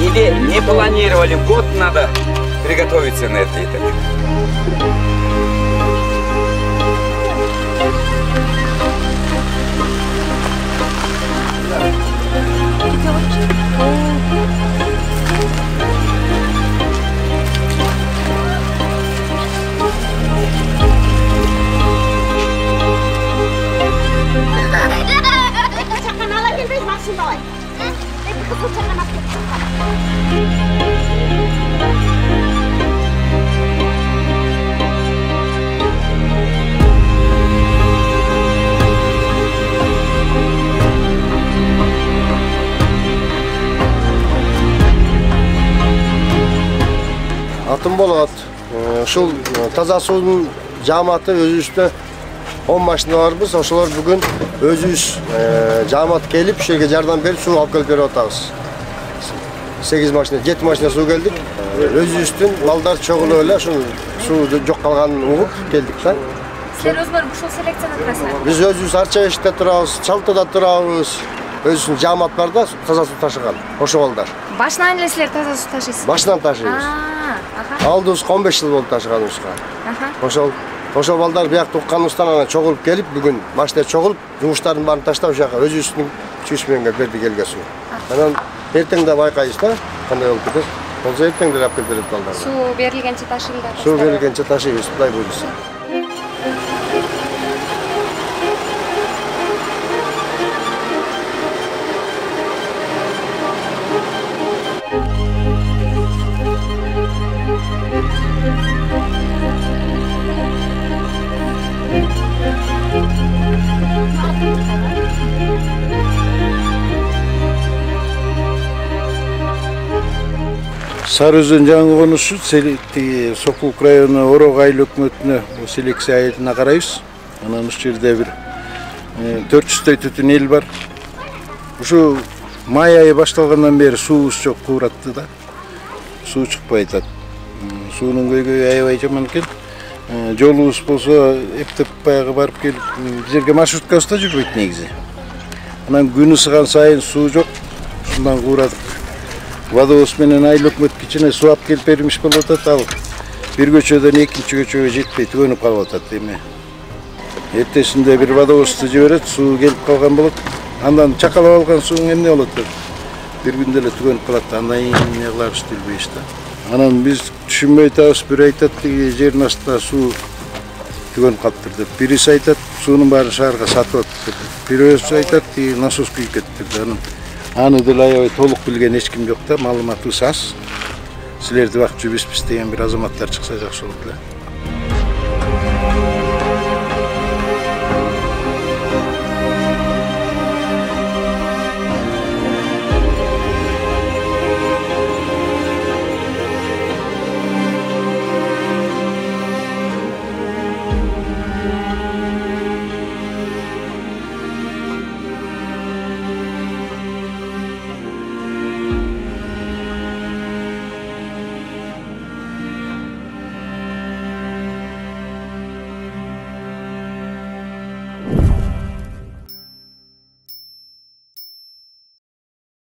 Или не планировали год, надо приготовиться на это. Atım Bolat. Ушул таза суунун жааматы өзүбүздө 10 машина барбыз. Ошолор бүгүн өзүбүз жаамат келип, ушерге жардам берип суу алып келип берип атабыз. 8 машина, 7 машина суу келдик. Өзүбүздүн балдар чогулуп эле ушул сууду жок калганын угуп келдик да. Силер өзүңөр ушул селекцияда турасыздар? Биз өзүбүз Арчабеште турабыз, Чалтада турабыз. Өзүнүн жаамат бар да, таза суу ташыган. Ошо балдар. Башынан эле силер таза суу ташыйсыздар? Башынан ташыйбыз. Алдыбыз 15 жыл болуп ташыганыбызга. Ошол балдар биякта укканыбыздан анан чогулуп келип, бүгүн машина чогулуп, жумуштардын баарын таштап ушака өзүбүздүн чечменге берди келге суу. Анан эртең да байкайбыз да, кандай болуп кетет. Болсо эртең деле алып келип берет балдар. Суу берилгенче ташыйлар. Суу берилгенче ташыйбыз, Кудай буйруса. Sarıözөн жаңы конушу Сокулук району Орог айыл өкмөтүнө селекция айылына карайбыз. Анан ушул жерде бир 400 түтүн эл бар. Ушу май айы башталгандан бери суубуз жок, кууратты да. Суу чыкпай атат. Суунун көйгөйү аябай жаман экен. Жолубуз болсо эптеп баягы барып келип, жерге маршруткабыз да жүрбөйт негизи. Анан күн ысыган сайын суу жок. Ушундан кууратып Водовоз менен айыл өкмөт кичине суу алып келип бермиш болуп атат, ал бир көчөдөн экинчи көчөгө жетпей түгөнүп калып атат эми. Эртесинде бир водовозду жиберет, суу келип калган болот. Андан чакалап алган сууң эмне болот деп. Бир күндө эле түгөнүп калат, андан эмне кылабыз билбейбиз да. Анан биз түшүнбөй атабыз, бир айтат жердин астында суу түгөнүп калыптыр деп. Бириси айтат, суунун баарын шаарга сатып атыптыр. Бирөөсү айтат, насос күйүп кетиптир деп. Аны деле аябай толук билген эч ким жок да, маалыматыбыз аз. Силерди убакыт жүрбүспүз деген бир азаматтар чыкса жакшы болот эле.